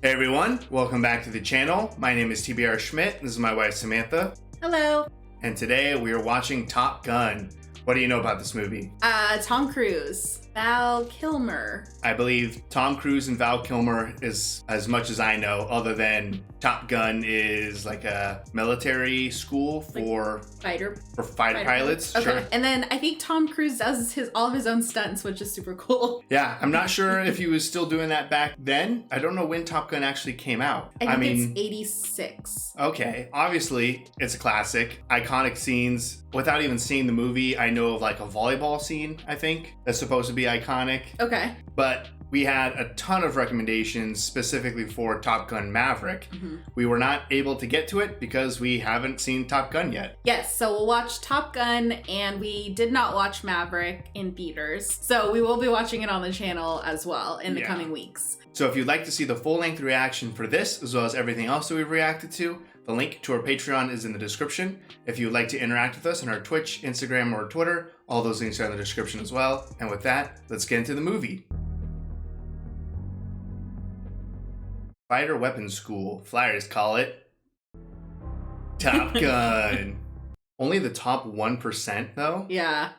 Hey everyone, welcome back to the channel. My name is TBR Schmitt. This is my wife Samantha. Hello. And today we are watching Top Gun. What do you know about this movie? Tom Cruise, Val Kilmer. I believe Tom Cruise and Val Kilmer is as much as I know, other than Top Gun is like a military school for fighter pilots. Okay. Sure. And then I think Tom Cruise does all of his own stunts, which is super cool. Yeah, I'm not sure if he was still doing that back then. I don't know when Top Gun actually came out. I think it's 86. Okay, obviously it's a classic, iconic scenes. Without even seeing the movie, I know of like a volleyball scene, I think, that's supposed to be iconic. Okay. But we had a ton of recommendations specifically for Top Gun Maverick. Mm-hmm. We were not able to get to it because we haven't seen Top Gun yet. Yes, so we'll watch Top Gun, and we did not watch Maverick in theaters. So we will be watching it on the channel as well in the coming weeks. So if you'd like to see the full-length reaction for this, as well as everything else that we've reacted to, the link to our Patreon is in the description. If you would like to interact with us on our Twitch, Instagram, or Twitter, all those links are in the description as well. And with that, let's get into the movie. Fighter Weapons School, flyers call it Top Gun. Only the top 1% though? Yeah.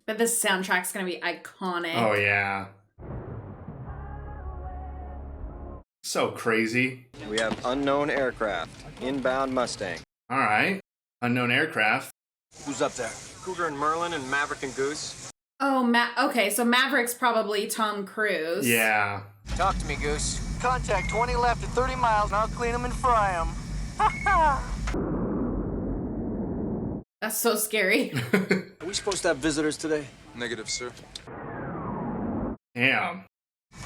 But this soundtrack's gonna be iconic. Oh yeah. So crazy. We have unknown aircraft. Inbound Mustang. All right. Unknown aircraft. Who's up there? Cougar and Merlin and Maverick and Goose. Oh, okay, so Maverick's probably Tom Cruise. Yeah. Talk to me, Goose. Contact 20 left at 30 miles, and I'll clean them and fry them. That's so scary. Are we supposed to have visitors today? Negative, sir. Damn.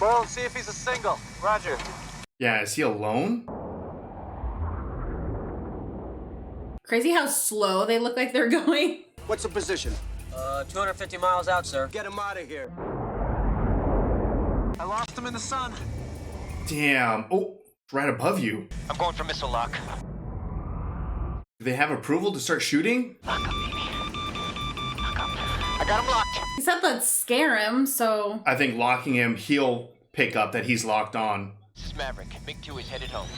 Well, see if he's a single. Roger. Yeah, is he alone? Crazy how slow they look like they're going. What's the position? 250 miles out, sir. Get him out of here. I lost him in the sun. Damn. Oh, it's right above you. I'm going for missile lock. Do they have approval to start shooting? Lock up, baby. Lock up. I got him locked. He said let's scare him, so... I think locking him, he'll pick up that he's locked on. This is Maverick. MiG-2 is headed home.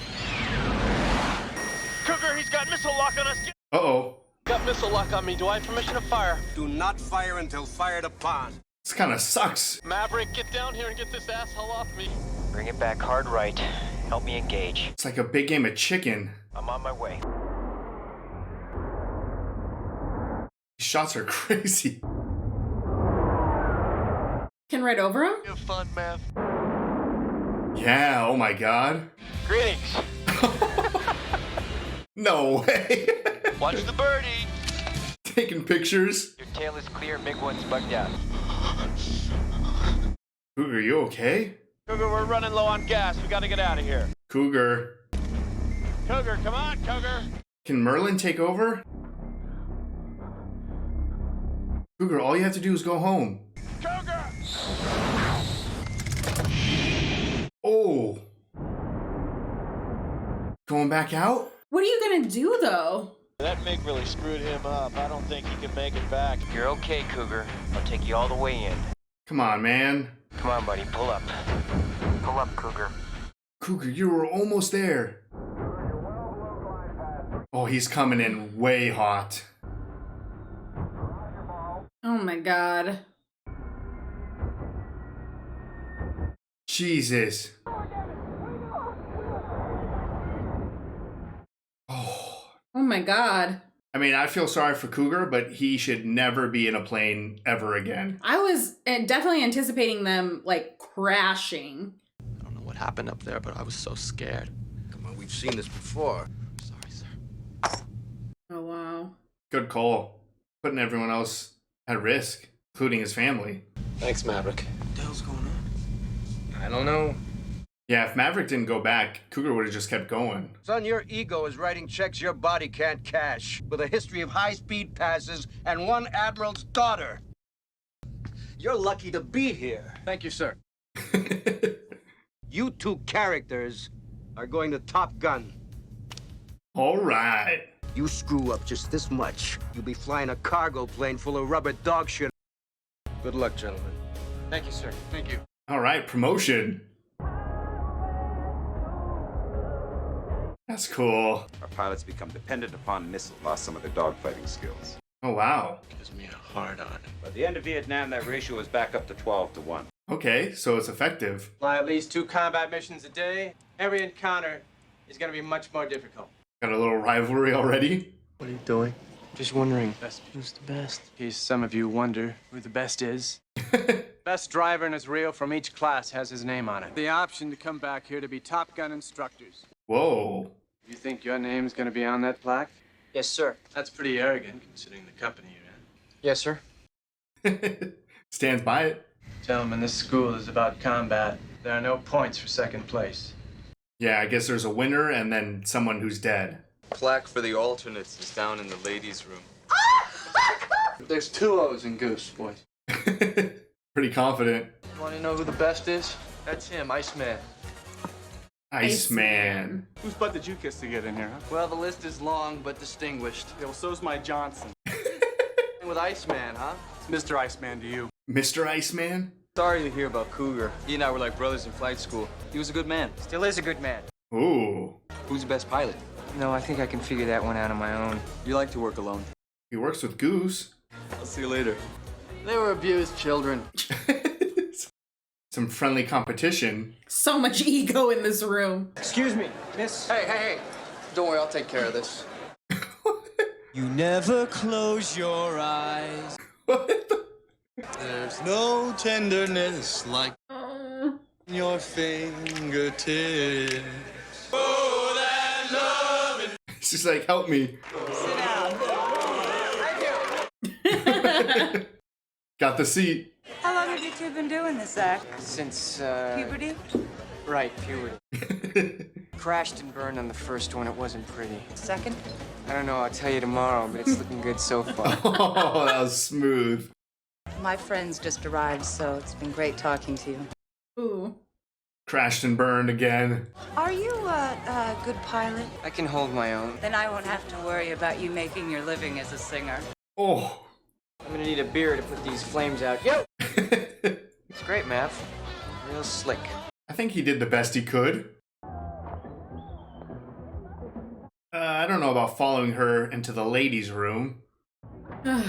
Cougar, he's got missile lock on us. Uh-oh. Got missile lock on me. Do I have permission to fire? Do not fire until fired upon. This kind of sucks. Maverick, get down here and get this asshole off me. Bring it back hard right. Help me engage. It's like a big game of chicken. I'm on my way. These shots are crazy. Can right over him? Have fun, Mav. Yeah, oh my god. Greetings. No way. Watch the birdie. Taking pictures. Your tail is clear, MiG-1's bugged out. Cougar, you okay? Cougar, we're running low on gas. We gotta get out of here. Cougar. Cougar, come on, Cougar. Can Merlin take over? Cougar, all you have to do is go home. Cougar! Oh. Going back out? What are you gonna do, though? That MiG really screwed him up. I don't think he can make it back. You're okay, Cougar. I'll take you all the way in. Come on, man. Come on, buddy, pull up. Pull up, Cougar. Cougar, you were almost there. Oh, he's coming in way hot. Oh my god. Jesus. Oh my god. I mean, I feel sorry for Cougar, but he should never be in a plane ever again. I was definitely anticipating them, like, crashing. I don't know what happened up there, but I was so scared. Come on, we've seen this before. Sorry, sir. Oh, wow. Good call. Putting everyone else at risk, including his family. Thanks, Maverick. What the hell's going on? I don't know. Yeah, if Maverick didn't go back, Cougar would have just kept going. Son, your ego is writing checks your body can't cash. With a history of high-speed passes and one admiral's daughter. You're lucky to be here. Thank you, sir. You two characters are going to Top Gun. All right. You screw up just this much, you'll be flying a cargo plane full of rubber dog shit. Good luck, gentlemen. Thank you, sir. Thank you. All right, promotion. That's cool. Our pilots become dependent upon missiles, lost some of their dogfighting skills. Oh, wow. Gives me a hard on. By the end of Vietnam, that ratio was back up to 12 to 1. Okay, so it's effective. Fly at least 2 combat missions a day. Every encounter is going to be much more difficult. Got a little rivalry already. What are you doing? Just wondering. Who's the best? In case some of you wonder who the best is. Best driver in Israel from each class has his name on it. The option to come back here to be Top Gun instructors. Whoa. You think your name's going to be on that plaque? Yes, sir. That's pretty arrogant, considering the company you're in. Yes, sir. Stands by it. Gentlemen, this school is about combat. There are no points for second place. Yeah, I guess there's a winner and then someone who's dead. Plaque for the alternates is down in the ladies' room. There's 2 O's in Goose, boys. Pretty confident. Want to know who the best is? That's him, Iceman. Iceman. Whose butt did you kiss to get in here, huh? Well, the list is long but distinguished. Yeah, well, so's my Johnson. With Iceman, huh? It's Mr. Iceman to you. Mr. Iceman? Sorry to hear about Cougar. He and I were like brothers in flight school. He was a good man. Still is a good man. Ooh. Who's the best pilot? No, I think I can figure that one out on my own. You like to work alone. He works with Goose. I'll see you later. They were abused children. Some friendly competition. So much ego in this room. Excuse me, miss. Hey. Don't worry, I'll take care of this. You never close your eyes. What the? There's no tenderness like your fingertips. Oh, that love. She's like, help me. Sit down. Got the seat. How long have you two been doing this act? Since, Puberty? Right, puberty. Crashed and burned on the first one. It wasn't pretty. Second? I don't know. I'll tell you tomorrow, but it's looking good so far. Oh, that was smooth. My friends just arrived, so it's been great talking to you. Ooh. Crashed and burned again. Are you a good pilot? I can hold my own. Then I won't have to worry about you making your living as a singer. Oh. I'm gonna need a beer to put these flames out. Yo! It's great, Mav. Real slick. I think he did the best he could. I don't know about following her into the ladies' room. I've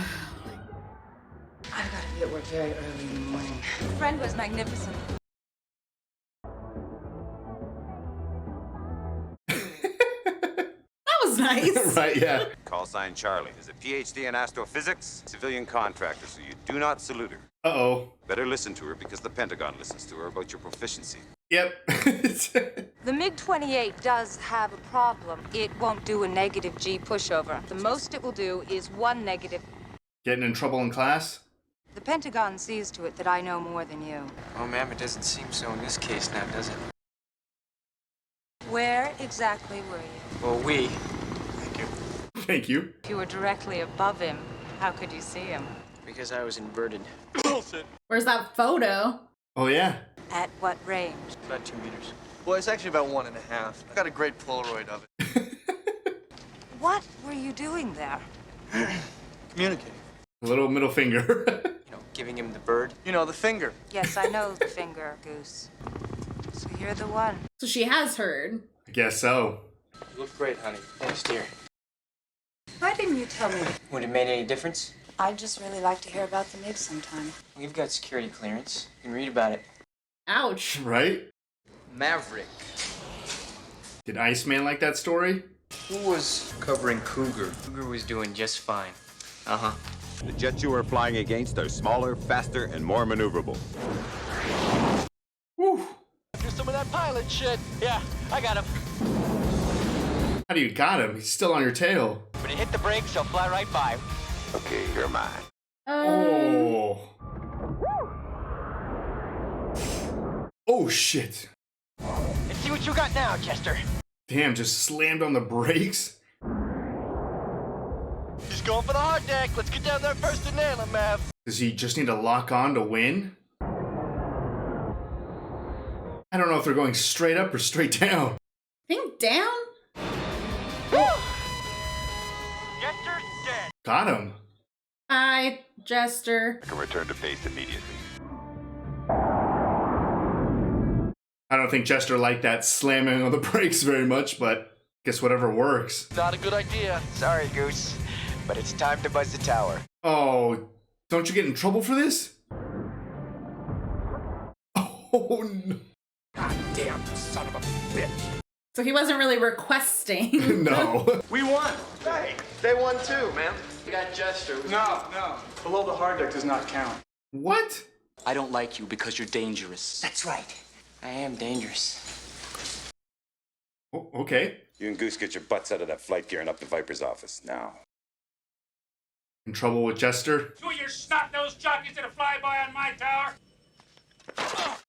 got to be at work very early in the morning. The friend was magnificent. That was nice. Right, yeah. Call sign Charlie is a PhD in astrophysics, civilian contractor, so you do not salute her. Uh-oh. Better listen to her because the Pentagon listens to her about your proficiency. Yep. The MiG-28 does have a problem. It won't do a negative G pushover. The most it will do is 1 negative. Getting in trouble in class? The Pentagon sees to it that I know more than you. Oh, ma'am, it doesn't seem so in this case now, does it? Where exactly were you? Well, we. Thank you. If you were directly above him, how could you see him? Because I was inverted. Where's that photo? Oh, yeah. At what range? About 2 meters. Well, it's actually about 1.5. I got a great Polaroid of it. What were you doing there? Communicating. A little middle finger. You know, giving him the bird. You know, the finger. Yes, I know the finger, Goose. So you're the one. So she has heard. I guess so. You look great, honey. Thanks, dear. Why didn't you tell me? Would it made any difference? I'd just really like to hear about the MiG sometime. We've got security clearance. You can read about it. Ouch. Right? Maverick. Did Iceman like that story? Who was covering Cougar? Cougar was doing just fine. Uh-huh. The jets you are flying against are smaller, faster, and more maneuverable. Whew. Do some of that pilot shit. Yeah, I got him. How do you got him? He's still on your tail. When you hit the brakes, he'll fly right by. Okay, you're mine. Oh. Oh, shit. Let's see what you got now, Chester. Damn, just slammed on the brakes. He's going for the hard deck. Let's get down there first and nail him, Mav. Does he just need to lock on to win? I don't know if they're going straight up or straight down. Think down? Jester's dead. Got him. Hi, Jester. I can return to base immediately. I don't think Chester liked that slamming on the brakes very much, but guess whatever works. Not a good idea. Sorry, Goose, but it's time to buzz the tower. Oh, don't you get in trouble for this? Oh, no. Goddamn son of a bitch. So he wasn't really requesting. No. We won. Hey, they won too, man. We got Jester. No. Below the hard deck does not count. What? I don't like you because you're dangerous. That's right. I am dangerous. Oh, okay. You and Goose get your butts out of that flight gear and up to Viper's office now. In trouble with Jester? You and your snot-nosed jockeys did a flyby on my tower.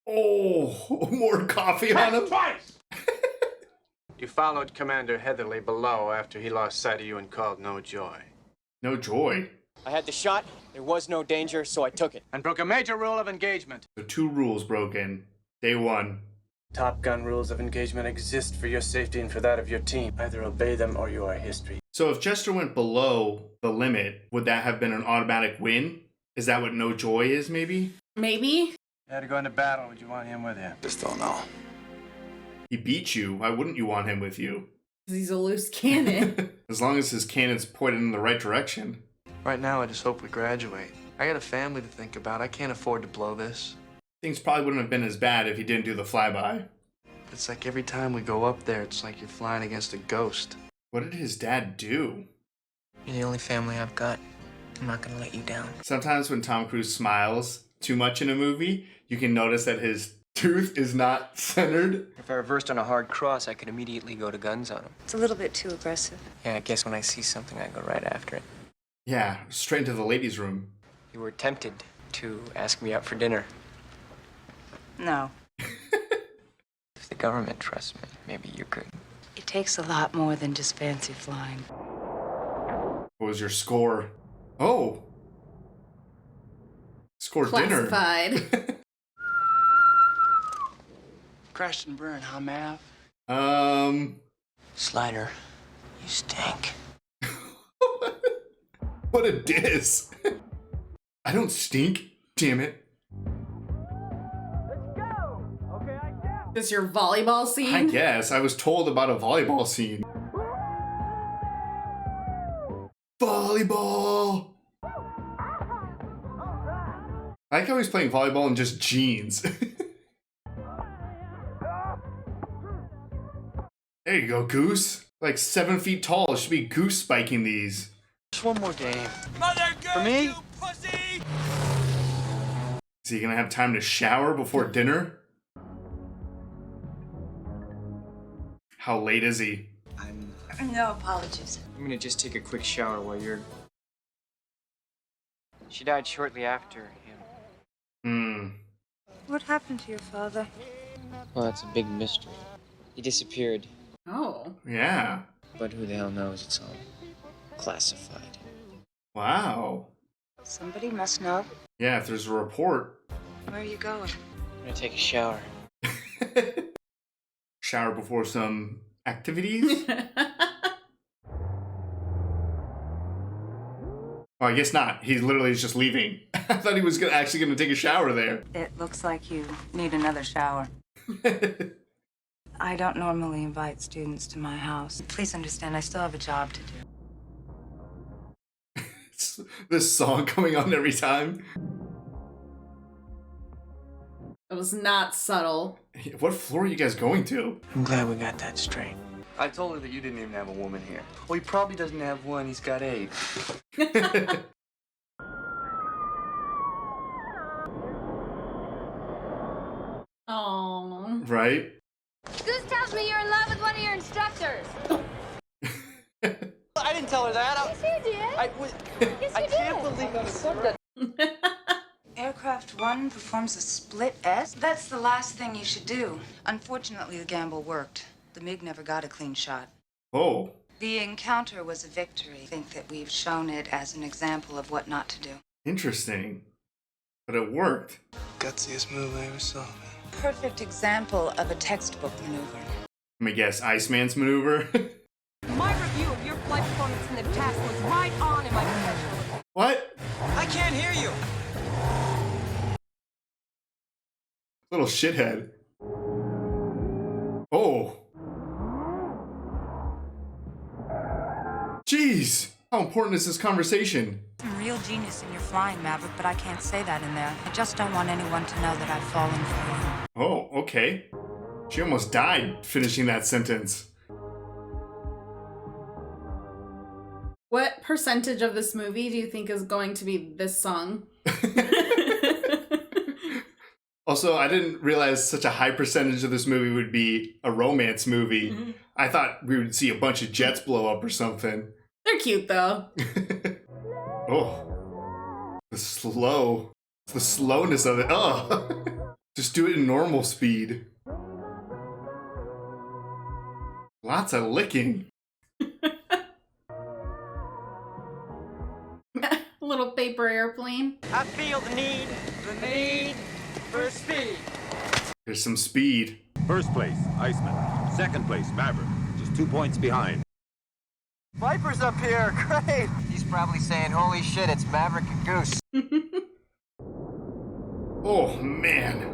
Oh, more coffee on him? Twice! You followed Commander Heatherly below after he lost sight of you and called no joy. No joy. I had the shot, there was no danger, so I took it. And broke a major rule of engagement. So 2 rules broken. Day 1. Top Gun rules of engagement exist for your safety and for that of your team. Either obey them or you are history. So if Jester went below the limit, would that have been an automatic win? Is that what no joy is, maybe? Maybe. You had to go into battle, would you want him with you? Just don't know. He beat you. Why wouldn't you want him with you? Because he's a loose cannon. As long as his cannon's pointed in the right direction. Right now, I just hope we graduate. I got a family to think about. I can't afford to blow this. Things probably wouldn't have been as bad if he didn't do the flyby. It's like every time we go up there, it's like you're flying against a ghost. What did his dad do? You're the only family I've got. I'm not gonna let you down. Sometimes when Tom Cruise smiles too much in a movie, you can notice that his tooth is not centered. If I reversed on a hard cross, I could immediately go to guns on him. It's a little bit too aggressive. Yeah, I guess when I see something, I go right after it. Yeah, straight into the ladies' room. You were tempted to ask me out for dinner. No. If the government trusts me, maybe you could. It takes a lot more than just fancy flying. What was your score? Oh. Score dinner. Classified. Crash and burn, huh, Mav? Slider, you stink. What a diss. I don't stink. Damn it. This your volleyball scene? I guess. I was told about a volleyball scene. Volleyball! I like how he's playing volleyball in just jeans. There you go, Goose. Like 7 feet tall. Should be Goose spiking these. Just one more game. For me? Pussy! Is he gonna have time to shower before dinner? How late is he? No apologies. I'm gonna just take a quick shower while you're... She died shortly after him. What happened to your father? Well, that's a big mystery. He disappeared, Oh. Yeah. but who the hell knows? It's all classified. Wow. Somebody must know. Yeah, if there's a report. Where are you going? I'm gonna take a shower. Shower before some activities? Oh, I guess not. He literally is just leaving. I thought he was actually going to take a shower there. It looks like you need another shower. I don't normally invite students to my house. Please understand, I still have a job to do. This song coming on every time. It was not subtle. What floor are you guys going to? I'm glad we got that straight. I told her that you didn't even have a woman here. Well, he probably doesn't have one. He's got 8. Oh. Right? Goose tells me you're in love with one of your instructors. I didn't tell her that. Yes, you did. Yes, you can't believe you said that. Aircraft 1 performs a split S? That's the last thing you should do. Unfortunately, the gamble worked. The MiG never got a clean shot. Oh. The encounter was a victory. I think that we've shown it as an example of what not to do. Interesting. But it worked. Gutsiest move I ever saw, man. Perfect example of a textbook maneuver. Let me guess, Iceman's maneuver? My review of your flight performance in the test was right on in my professional report. What? I can't hear you. Little shithead. Jeez, how important is this conversation? Some real genius in your flying, Maverick, but I can't say that in there. I just don't want anyone to know that I've fallen for you. Oh, okay. She almost died finishing that sentence. What percentage of this movie do you think is going to be this song? Also, I didn't realize such a high percentage of this movie would be a romance movie. Mm-hmm. I thought we would see a bunch of jets blow up or something. They're cute, though. Oh. The slowness of it. Oh. Just do it in normal speed. Lots of licking. Little paper airplane. I feel the need for speed. There's some speed. First place, Iceman. Second place, Maverick. Just 2 points behind. Viper's up here, great! He's probably saying, holy shit, it's Maverick and Goose. Oh, man.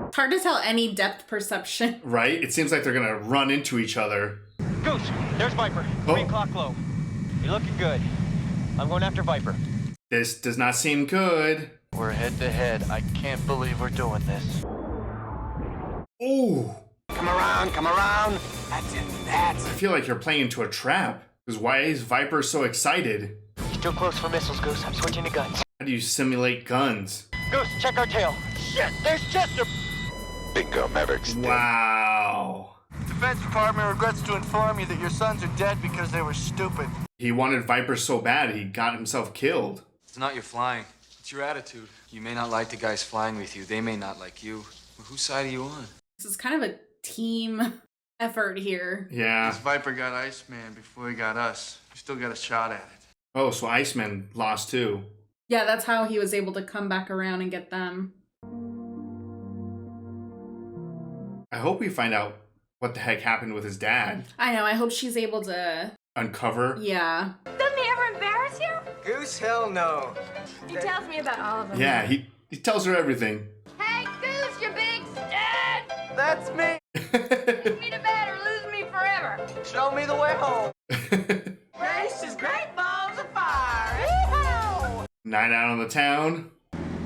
It's hard to tell any depth perception. Right? It seems like they're gonna run into each other. Goose, there's Viper. 3 o'clock low. You're looking good. I'm going after Viper. This does not seem good. We're head to head. I can't believe we're doing this. Ooh. Come around. That's it, I feel like you're playing into a trap. Because why is Viper so excited? You're too close for missiles, Goose. I'm switching to guns. How do you simulate guns? Goose, check our tail. Shit, there's Chester. Bingo, Maverick's dead. Wow. Defense Department regrets to inform you that your sons are dead because they were stupid. He wanted Viper so bad he got himself killed. It's not your flying. It's your attitude. You may not like the guys flying with you. They may not like you. Well, whose side are you on? This is kind of a team effort here. Yeah. This Viper got Iceman before he got us. We still got a shot at it. Oh, so Iceman lost too. Yeah, that's how he was able to come back around and get them. I hope we find out what the heck happened with his dad. I know, I hope she's able to... Uncover? Yeah. Doesn't he ever embarrass you? Goose, hell no. He tells me about all of them. Yeah, he tells her everything. Hey, Goose, you big stud! That's me. Take me to bed or lose me forever. Show me the way home. Grace is great balls of fire. Yeehaw! Night out on the town.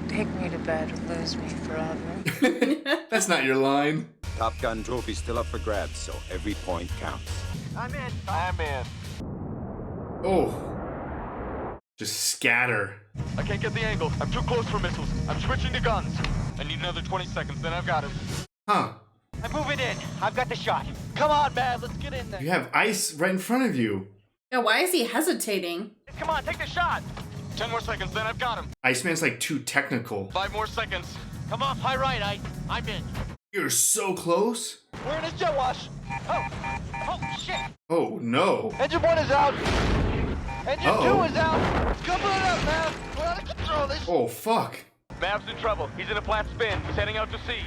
Take me to bed or lose me forever. That's not your line. Top Gun trophy's still up for grabs, so every point counts. I'm in. Oh. Just scatter. I can't get the angle. I'm too close for missiles. I'm switching to guns. I need another 20 seconds, then I've got him. Huh. I'm moving in. I've got the shot. Come on, man. Let's get in there. You have ice right in front of you. Yeah, why is he hesitating? Come on, take the shot. 10 more seconds, then I've got him. Iceman's like too technical. 5 more seconds. Come on, high right. I'm in. You're so close. We're in his jet wash. Oh shit. Oh, no. Engine 1 is out. Engine Uh-oh. 2 is out. Come on up, man. We're out of control. This. Oh, fuck. Mav's in trouble. He's in a flat spin. He's heading out to sea.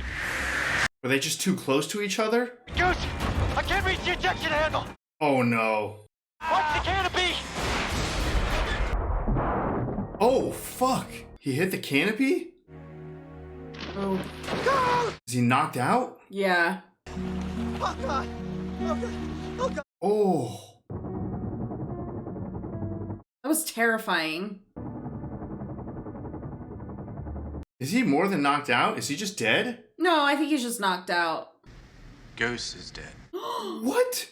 Were they just too close to each other? Goose, I can't reach the ejection handle. Oh, no. Watch the canopy. Oh, fuck. He hit the canopy? Oh. Is he knocked out? Yeah. Oh, God. Oh, God. Oh, God. Oh. That was terrifying. Is he more than knocked out? Is he just dead? No, I think he's just knocked out. Ghost is dead. What?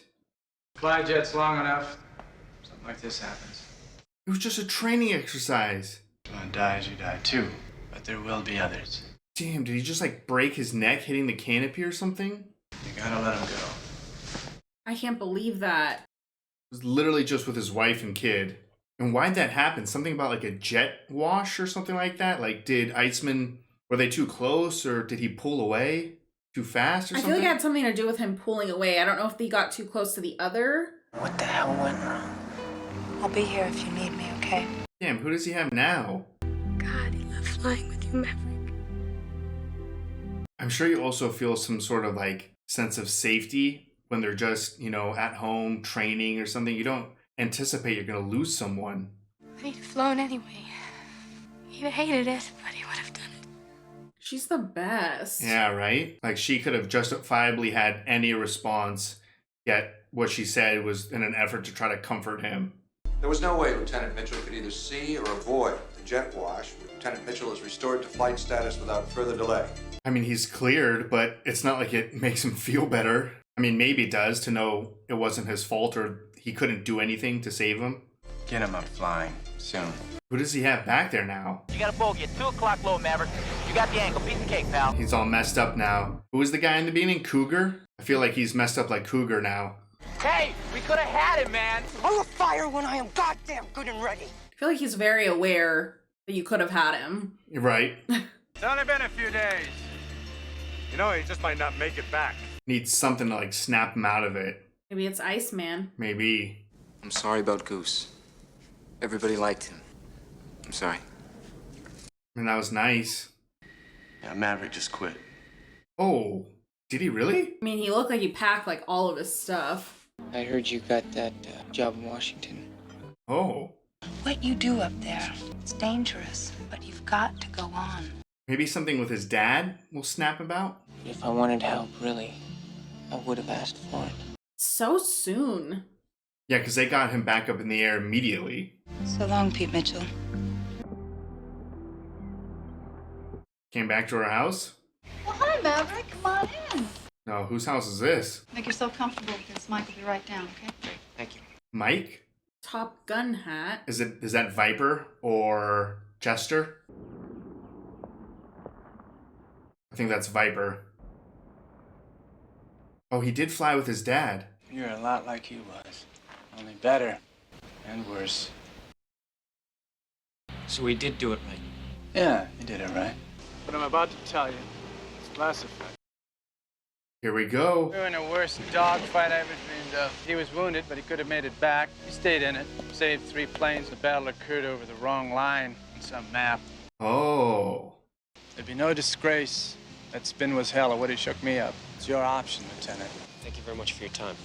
Fly jets long enough, something like this happens. It was just a training exercise. If one dies, you die too. But there will be others. Damn, did he just like break his neck hitting the canopy or something? You gotta let him go. I can't believe that. It was literally just with his wife and kid. And why'd that happen? Something about like a jet wash or something like that? Like, did Iceman, were they too close or did he pull away too fast or something? I feel like it had something to do with him pulling away. I don't know if he got too close to the other. What the hell went wrong? I'll be here if you need me, okay? Damn, who does he have now? God, I love flying with you, Maverick. I'm sure you also feel some sort of like sense of safety when they're just, you know, at home training or something. You don't anticipate you're going to lose someone. He'd have flown anyway. He'd have hated it, but he would have done it. She's the best. Yeah, right? Like she could have justifiably had any response Yet what she said was in an effort to try to comfort him. There was no way Lieutenant Mitchell could either see or avoid the jet wash. Lieutenant Mitchell is restored to flight status without further delay. I mean, he's cleared, but it's not like it makes him feel better. I mean, maybe it does to know it wasn't his fault or he couldn't do anything to save him. Get him up flying soon. Who does he have back there now? You got a bogey at 2 o'clock low, Maverick. You got the angle. Piece of cake, pal. He's all messed up now. Who was the guy in the beginning? Cougar? I feel like he's messed up like Cougar now. Hey, we could have had him, man. I will fire when I am goddamn good and ready. I feel like he's very aware that you could have had him. You're right. It's only been a few days. You know, he just might not make it back. Needs something to like snap him out of it. Maybe it's Iceman. Maybe. I'm sorry about Goose. Everybody liked him. I'm sorry. And that was nice. Yeah, Maverick just quit. Oh, did he really? I mean, he looked like he packed like all of his stuff. I heard you got that job in Washington. Oh. What you do up there, it's dangerous, but you've got to go on. Maybe something with his dad will snap about? If I wanted help, really, I would have asked for it. So soon. Yeah, because they got him back up in the air immediately. So long, Pete Mitchell. Came back to her house? Well, hi, Maverick. Come on in. No, whose house is this? Make yourself comfortable because Mike will be right down, okay? Thank you. Mike? Top Gun hat. Is that Viper or Chester? I think that's Viper. Oh, he did fly with his dad. You're a lot like he was. Only better and worse. So we did do it right. Yeah, you did it right. What I'm about to tell you, it's classified. Here we go. We were in the worst dogfight I ever dreamed of. He was wounded, but he could have made it back. He stayed in it, saved 3 planes. The battle occurred over the wrong line on some map. Oh. There'd be no disgrace. That spin was hell. It would have shook me up. It's your option, Lieutenant. Thank you very much for your time.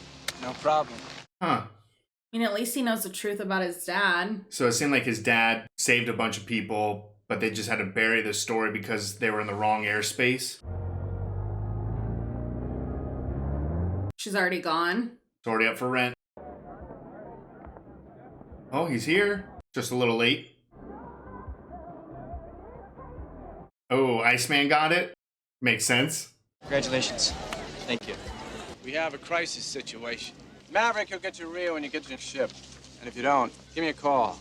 No problem. Huh. I mean, at least he knows the truth about his dad. So it seemed like his dad saved a bunch of people, but they just had to bury the story because they were in the wrong airspace. She's already gone. It's already up for rent. Oh, he's here. Just a little late. Oh, Iceman got it. Makes sense. Congratulations. Thank you. We have a crisis situation. Maverick, you'll get to Rio when you get to your ship. And if you don't, give me a call.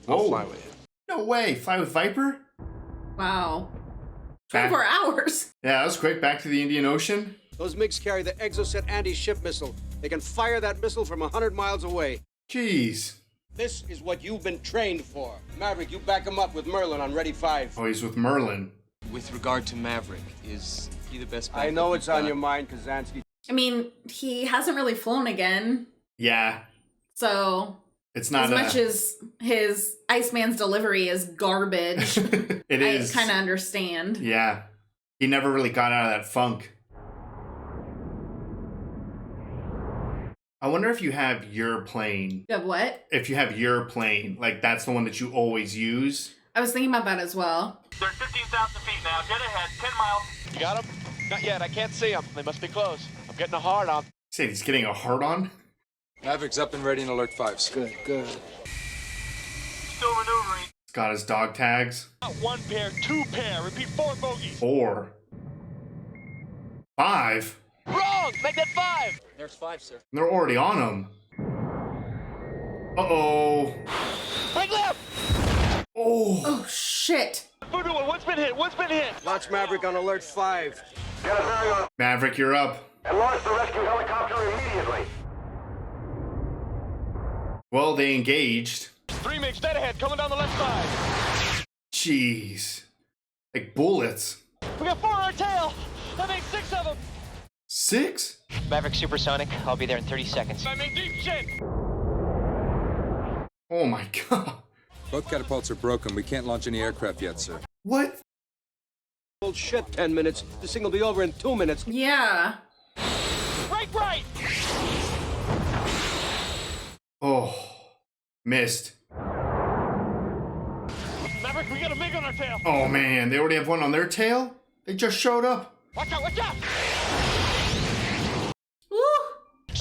I'll fly with you. No way. Fly with Viper? Wow. Back- 24 hours. Yeah, that was quick. Back to the Indian Ocean. Those MiGs carry the Exocet anti-ship missile. They can fire that missile from 100 miles away. Jeez. This is what you've been trained for. Maverick, you back him up with Merlin on Ready 5. Oh, he's with Merlin. With regard to Maverick, is he the best backup I know it's you've on got? your mind, Kazansky. I mean, he hasn't really flown again. Yeah. So, It's not as much as his Iceman's delivery is garbage, it is. I kind of understand. Yeah. He never really got out of that funk. I wonder if you have your plane. You have what? If you have your plane, like that's the one that you always use. I was thinking about that as well. They're 15,000 feet now. Dead ahead, 10 miles. You got him? Not yet. I can't see him. They must be close. I'm getting a hard on. Say he's getting a hard on? Maverick's up and ready in alert 5. Good, good. Still maneuvering. He's got his dog tags. Not 1 pair, 2 pair. Repeat, 4 bogeys. 4. 5. Wrong! Make that 5! There's 5, sir. They're already on him. Uh-oh. Break left! Oh. Oh, shit. Voodoo, one's been hit. One's been hit. Launch Maverick on alert 5. Maverick, you're up. And launch the rescue helicopter immediately. Well, they engaged. 3 MiGs dead ahead, coming down the left side. Jeez. Like bullets. We got 4 on our tail. That makes 6 of them. 6? Maverick supersonic. I'll be there in 30 seconds. I'm in deep shit. Oh my god. Both catapults are broken. We can't launch any aircraft yet, sir. What? Bullshit, 10 minutes. This thing will be over in 2 minutes. Yeah. Break right. Oh. Missed. Maverick, we got a MiG on our tail. Oh man, they already have one on their tail? They just showed up. Watch out, watch out. Woo!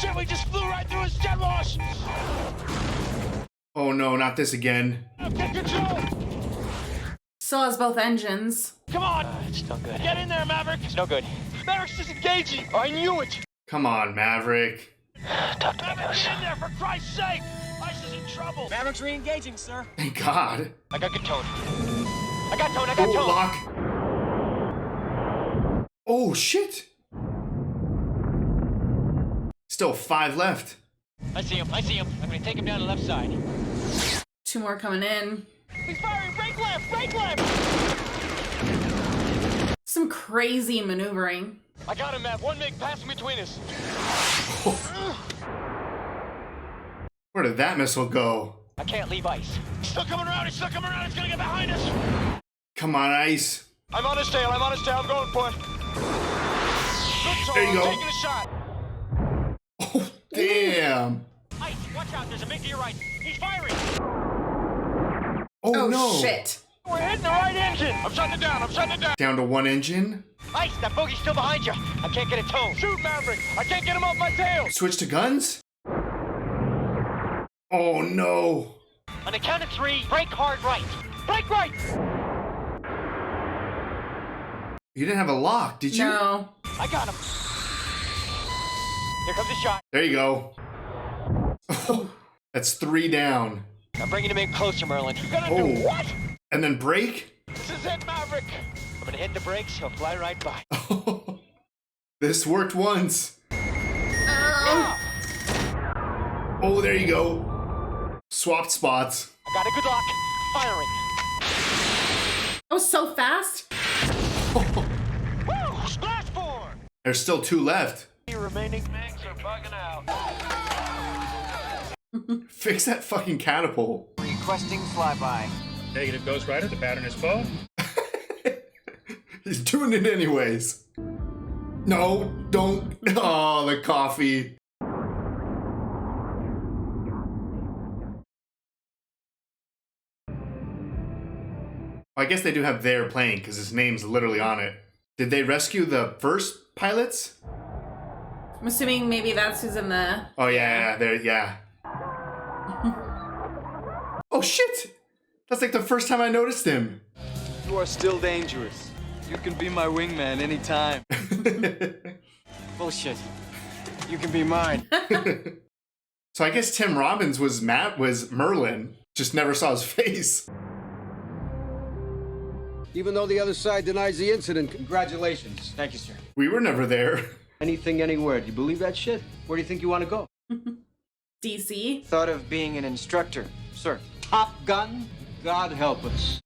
Shit, we just flew right through his jet wash! Oh no, not this again. Get control! Still has both engines. Come on! It's no good. Get in there, Maverick! It's no good. Maverick's disengaging! I knew it! Come on, Maverick. Talk to me, Goose. Get in there, for Christ's sake! Ice is in trouble! Maverick's re-engaging, sir. Thank God. I got good tone. I got tone, I got tone! Lock. Oh, shit! Still 5 left. I see him. I'm gonna take him down the left side. 2 more coming in. He's firing! Brake left! Brake left! Some crazy maneuvering. I got him, Mav. 1 MiG passing between us. Where did that missile go? I can't leave ice. He's still coming around. He's gonna get behind us. Come on, Ice. I'm on his tail. I'm going for it. Good tone. There you go. Taking a shot. Oh, damn. Ice, watch out. There's a MiG to your right. He's firing. Oh, no. Shit. We're hitting the right engine. I'm shutting it down. Down to 1 engine. Ice, that bogey's still behind you. I can't get a tone. Shoot, Maverick. I can't get him off my tail. Switch to guns. Oh, no. On the count of 3, brake hard right. Brake right. You didn't have a lock, did you? No. I got him. Here comes the shot. There you go. That's 3 down. I'm bringing him in closer, Merlin. You gotta do what? And then brake? This is it, Maverick. I'm gonna hit the brakes. He'll fly right by. This worked once. Oh, there you go. Swapped spots. I got a good lock. Firing. That was so fast. Woo! Splash 4! There's still 2 left. The remaining MiGs are bugging out. Fix that fucking catapult. Requesting flyby. Negative, Ghost Rider. The pattern is full. He's doing it anyways. No, don't. Oh, the coffee. I guess they do have their plane because his name's literally on it. Did they rescue the first pilots? I'm assuming maybe that's who's in the... Oh, yeah, yeah. Oh, shit! That's like the first time I noticed him. You are still dangerous. You can be my wingman anytime. Bullshit. You can be mine. So I guess Tim Robbins was Merlin. Just never saw his face. Even though the other side denies the incident, congratulations. Thank you, sir. We were never there. Anything, anywhere. Do you believe that shit? Where do you think you want to go? DC. Thought of being an instructor, sir. Top Gun? God help us.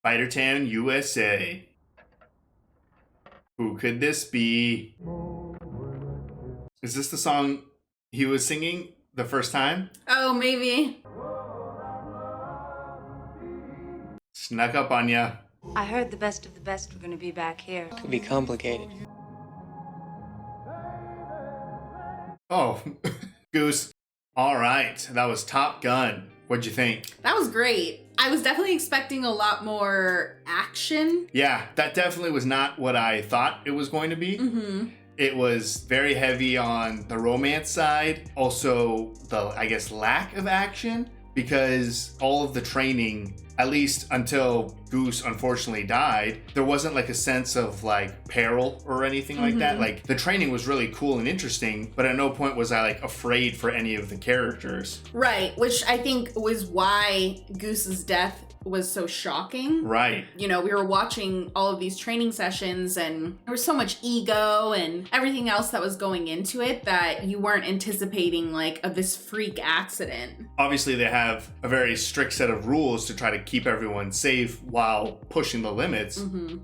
Fighter Town, USA. Who could this be? Is this the song he was singing the first time? Oh, maybe. Snuck up on ya. I heard the best of the best were going to be back here. Could be complicated. Oh, Goose. All right, that was Top Gun. What'd you think? That was great. I was definitely expecting a lot more action. Yeah, that definitely was not what I thought it was going to be. Mm-hmm. It was very heavy on the romance side. Also, the, I guess, lack of action, because all of the training, at least until Goose unfortunately died, there wasn't like a sense of like peril or anything like that. Like the training was really cool and interesting, but at no point was I like afraid for any of the characters. Right, which I think was why Goose's death was so shocking. Right. You know, we were watching all of these training sessions and there was so much ego and everything else that was going into it that you weren't anticipating like of this freak accident. Obviously they have a very strict set of rules to try to keep everyone safe while pushing the limits.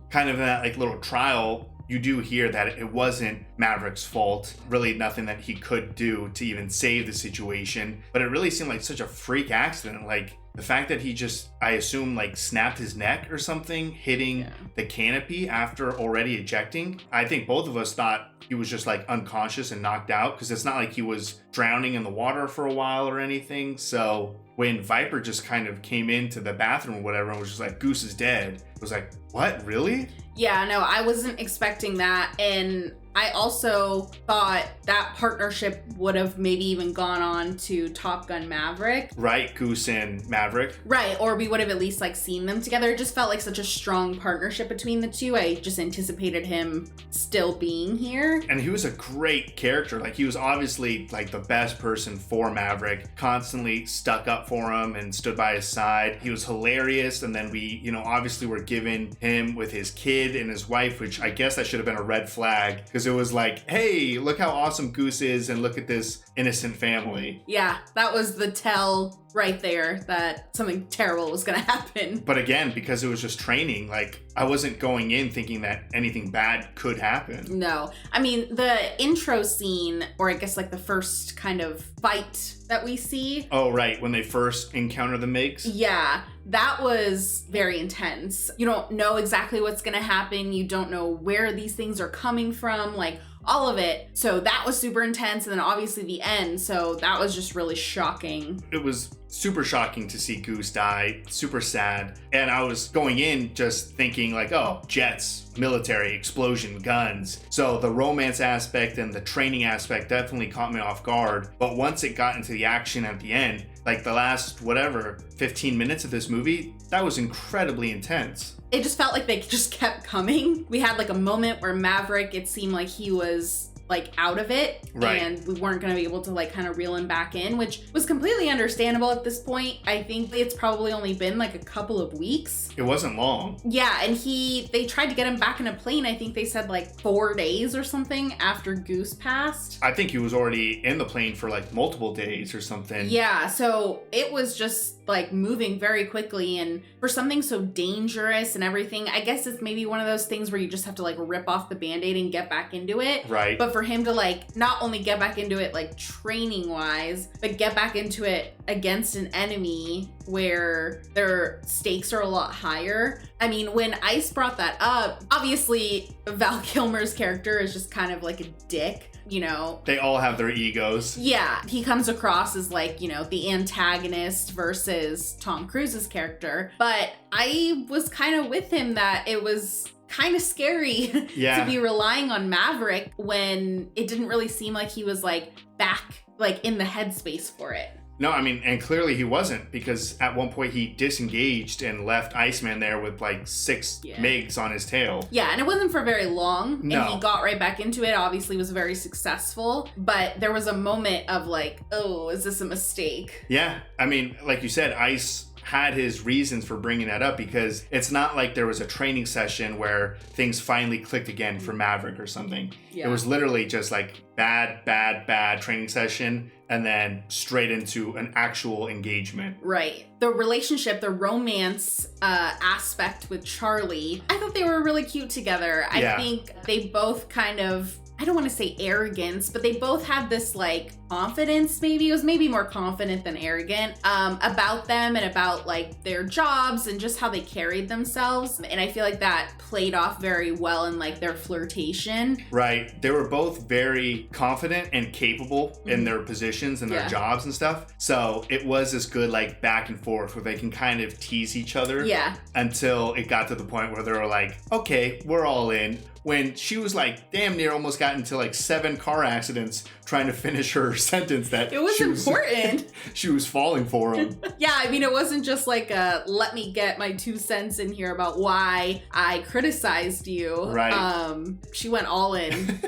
Kind of in that like little trial, you do hear that it wasn't Maverick's fault, really nothing that he could do to even save the situation, but it really seemed like such a freak accident. Like the fact that he just, I assume, like snapped his neck or something, hitting the canopy after already ejecting. I think both of us thought he was just like unconscious and knocked out, because it's not like he was drowning in the water for a while or anything. So when Viper just kind of came into the bathroom or whatever and was just like, Goose is dead, it was like, what, really? Yeah, no, I wasn't expecting that. And I also thought that partnership would have maybe even gone on to Top Gun Maverick. Right, Goose and Maverick. Right, or we would have at least like seen them together. It just felt like such a strong partnership between the two. I just anticipated him still being here. And he was a great character. Like, he was obviously like the best person for Maverick, constantly stuck up for him and stood by his side. He was hilarious. And then we, you know, obviously were given him with his kid and his wife, which I guess that should have been a red flag, because it was like, hey, look how awesome Goose is and look at this innocent family. Yeah, that was the tell right there that something terrible was gonna happen. But again, because it was just training, like, I wasn't going in thinking that anything bad could happen. No. I mean, the intro scene, or I guess like the first kind of fight that we see. Oh, right, when they first encounter the MiGs? Yeah, that was very intense. You don't know exactly what's gonna happen. You don't know where these things are coming from, like all of it. So that was super intense. And then obviously the end. So that was just really shocking. It was super shocking to see Goose die, super sad. And I was going in just thinking like, oh, jets, military, explosion, guns. So the romance aspect and the training aspect definitely caught me off guard. But once it got into the action at the end, like the last, 15 minutes of this movie, that was incredibly intense. It just felt like they just kept coming. We had like a moment where Maverick, it seemed like he was like out of it, right, and we weren't going to be able to like kind of reel him back in, which was completely understandable at this point. I think it's probably only been like a couple of weeks. It wasn't long. Yeah, and they tried to get him back in a plane. I think they said like 4 days or something after Goose passed. I think he was already in the plane for like multiple days or something. Yeah, so it was just like moving very quickly, and for something so dangerous and everything, I guess it's maybe one of those things where you just have to like rip off the band-aid and get back into it. Right. But for him to like not only get back into it like training wise, but get back into it against an enemy where their stakes are a lot higher. I mean, when Ice brought that up, obviously Val Kilmer's character is just kind of like a dick. You know, they all have their egos. Yeah, he comes across as like, you know, the antagonist versus Tom Cruise's character. But I was kind of with him that it was kind of scary to be relying on Maverick when it didn't really seem like he was like back like in the headspace for it. No, I mean, and clearly he wasn't, because at one point he disengaged and left Iceman there with like 6 MiGs on his tail. Yeah, and it wasn't for very long. No. And he got right back into it, obviously was very successful. But there was a moment of like, oh, is this a mistake? Yeah, I mean, like you said, Ice had his reasons for bringing that up, because it's not like there was a training session where things finally clicked again for Maverick or something. Yeah. It was literally just like bad training session, and then straight into an actual engagement. Right. The relationship, the romance aspect with Charlie, I thought they were really cute together. I think they both kind of, I don't want to say arrogance, but they both had this like confidence, maybe. It was maybe more confident than arrogant about them and about like their jobs and just how they carried themselves. And I feel like that played off very well in like their flirtation. Right. They were both very confident and capable in their positions and their jobs and stuff. So it was this good like back and forth where they can kind of tease each other. Yeah. Until it got to the point where they were like, okay, we're all in. When she was like damn near almost got into like 7 car accidents trying to finish her sentence that it was important. She was falling for him. Yeah, I mean, it wasn't just like a let me get my 2 cents in here about why I criticized you. Right. She went all in.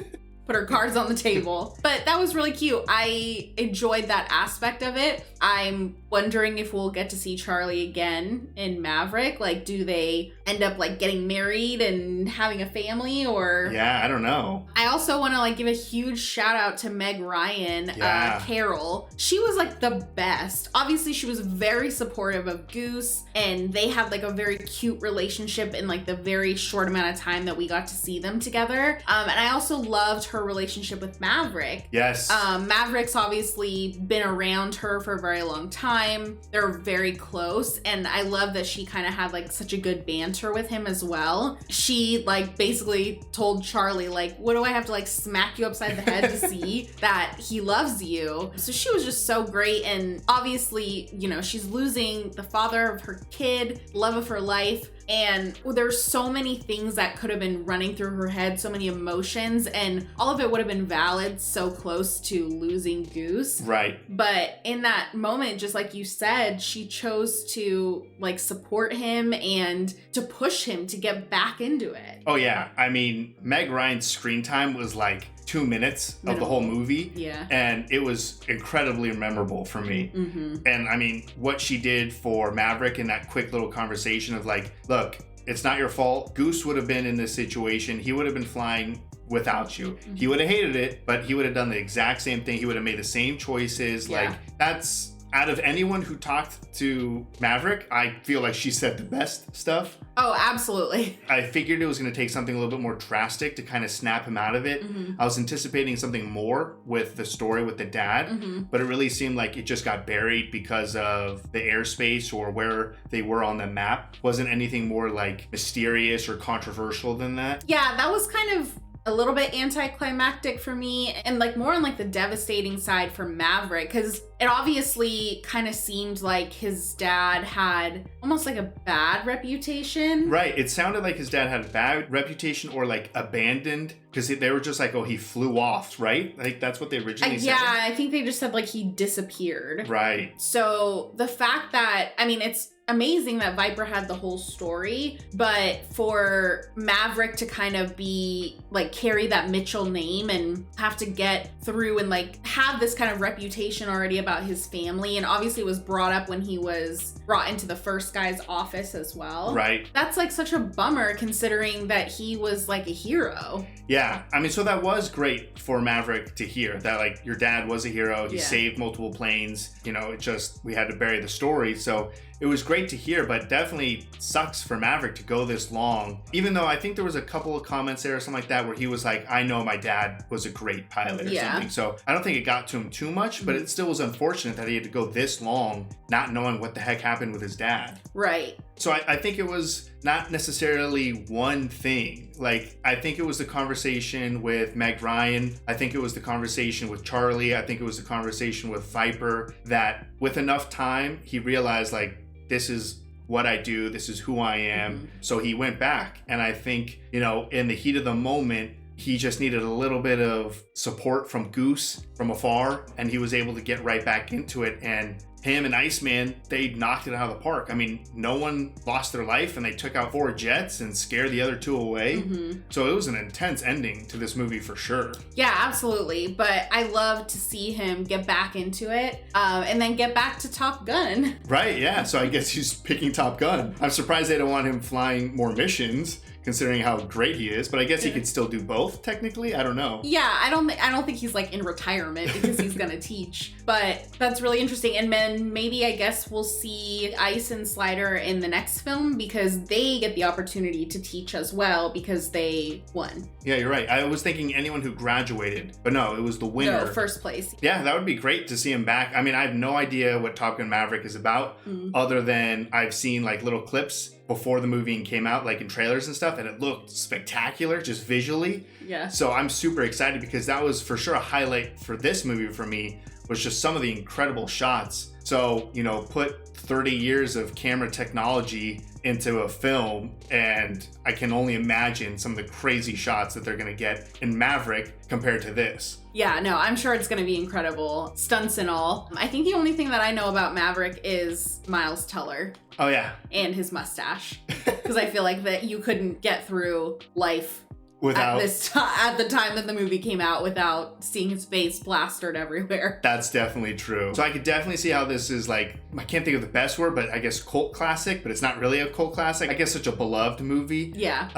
Put her cards on the table. But that was really cute. I enjoyed that aspect of it. I'm wondering if we'll get to see Charlie again in Maverick. Like, do they end up like getting married and having a family, or? Yeah, I don't know. I also want to like give a huge shout out to Meg Ryan, Carol. She was like the best. Obviously, she was very supportive of Goose, and they had like a very cute relationship in like the very short amount of time that we got to see them together. And I also loved her relationship with Maverick. Yes. Maverick's obviously been around her for a very long time. They're very close, and I love that she kind of had like such a good banter with him as well. She like basically told Charlie like, what do I have to like smack you upside the head to see that he loves you? So she was just so great, and obviously, you know, she's losing the father of her kid, love of her life, And there's so many things that could have been running through her head, so many emotions, and all of it would have been valid so close to losing Goose. Right. But in that moment, just like you said, she chose to like support him and to push him to get back into it. Oh yeah. I mean, Meg Ryan's screen time was like 2 minutes of the whole movie. Yeah. And it was incredibly memorable for me. Mm-hmm. And I mean, what she did for Maverick in that quick little conversation of like, look, it's not your fault. Goose would have been in this situation. He would have been flying without you. Mm-hmm. He would have hated it, but he would have done the exact same thing. He would have made the same choices. Yeah. Like, that's, out of anyone who talked to Maverick, I feel like she said the best stuff. Oh, absolutely. I figured it was going to take something a little bit more drastic to kind of snap him out of it. Mm-hmm. I was anticipating something more with the story with the dad, Mm-hmm. but it really seemed like it just got buried because of the airspace or where they were on the map. Wasn't anything more like mysterious or controversial than that. Yeah, that was kind of a little bit anticlimactic for me, and like more on like the devastating side for Maverick, because it obviously kind of seemed like his dad had almost like a bad reputation. Right. It sounded like his dad had a bad reputation or like abandoned, because they were just like, oh, he flew off, right? Like that's what they originally said. Yeah, I think they just said like he disappeared. Right. So the fact that, I mean, it's amazing that Viper had the whole story, but for Maverick to kind of be like carry that Mitchell name and have to get through and like have this kind of reputation already about his family, and obviously it was brought up when he was brought into the first guy's office as well. Right. That's like such a bummer considering that he was like a hero. Yeah, I mean, so that was great for Maverick to hear that, like, your dad was a hero. He saved multiple planes. You know, it just, we had to bury the story. So it was great to hear, but definitely sucks for Maverick to go this long. Even though I think there was a couple of comments there or something like that where he was like, I know my dad was a great pilot or something. So I don't think it got to him too much, but it still was unfortunate that he had to go this long not knowing what the heck happened with his dad. Right. So I think it was not necessarily one thing. Like, I think it was the conversation with Meg Ryan. I think it was the conversation with Charlie. I think it was the conversation with Viper that with enough time, he realized, like, this is what I do. This is who I am. Mm-hmm. So he went back. And I think, you know, in the heat of the moment, he just needed a little bit of support from Goose from afar, and he was able to get right back into it. And him and Iceman, they knocked it out of the park. I mean, no one lost their life, and they took out 4 jets and scared the other 2 away. Mm-hmm. So it was an intense ending to this movie for sure. Yeah, absolutely. But I love to see him get back into it and then get back to Top Gun. Right, yeah. So I guess he's picking Top Gun. I'm surprised they don't want him flying more missions, considering how great he is, but I guess he could still do both technically. I don't know. Yeah, I don't think he's like in retirement because he's gonna teach, but that's really interesting. And then maybe I guess we'll see Ice and Slider in the next film because they get the opportunity to teach as well because they won. Yeah, you're right. I was thinking anyone who graduated, but no, it was the winner. No, first place. Yeah, that would be great to see him back. I mean, I have no idea what Top Gun Maverick is about, other than I've seen like little clips before the movie came out, like in trailers and stuff, and it looked spectacular just visually. Yeah. So I'm super excited because that was for sure a highlight for this movie for me, was just some of the incredible shots. So, you know, put 30 years of camera technology into a film, and I can only imagine some of the crazy shots that they're going to get in Maverick compared to this. Yeah, no, I'm sure it's going to be incredible, stunts and all. I think the only thing that I know about Maverick is Miles Teller. Oh, yeah. And his mustache. Because I feel like that you couldn't get through life without at the time that the movie came out without seeing his face plastered everywhere. That's definitely true. So I could definitely see how this is like, I can't think of the best word, but I guess cult classic, but it's not really a cult classic. I guess such a beloved movie. Yeah.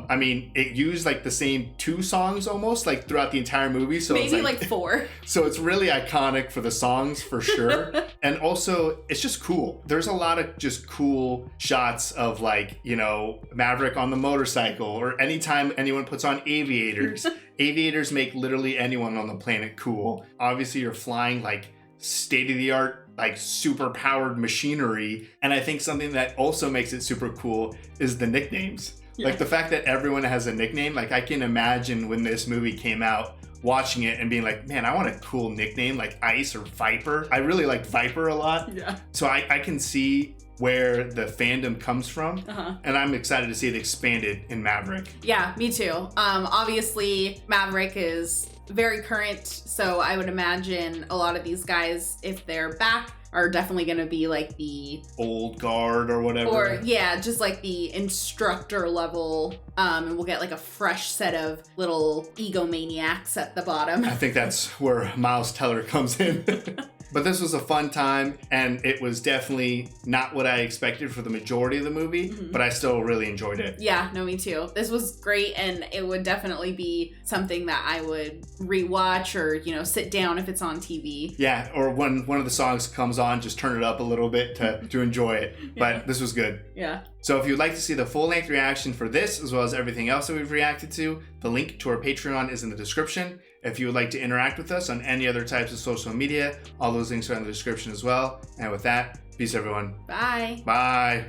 I mean, it used like the same 2 songs almost like throughout the entire movie. So maybe it's like 4. So it's really iconic for the songs for sure. And also it's just cool. There's a lot of just cool shots of like, you know, Maverick on the motorcycle, or anytime anyone puts on aviators. Aviators make literally anyone on the planet cool. Obviously you're flying like state-of-the-art, like super powered machinery. And I think something that also makes it super cool is the nicknames. Yeah. Like the fact that everyone has a nickname. Like I can imagine when this movie came out, watching it and being like, man, I want a cool nickname like Ice or Viper. I really liked Viper a lot. Yeah. So I can see where the fandom comes from. And I'm excited to see it expanded in Maverick. Yeah, me too. Obviously, Maverick is very current, so I would imagine a lot of these guys, if they're back, are definitely going to be like the old guard or whatever. Or yeah, just like the instructor level. And we'll get like a fresh set of little egomaniacs at the bottom. I think that's where Miles Teller comes in. But this was a fun time, and it was definitely not what I expected for the majority of the movie, but I still really enjoyed it. Yeah, no, me too. This was great, and it would definitely be something that I would rewatch or, you know, sit down if it's on TV. Yeah, or when one of the songs comes on, just turn it up a little bit to enjoy it. But this was good. Yeah. So if you'd like to see the full-length reaction for this, as well as everything else that we've reacted to, the link to our Patreon is in the description. If you would like to interact with us on any other types of social media, all those links are in the description as well. And with that, peace everyone. Bye. Bye.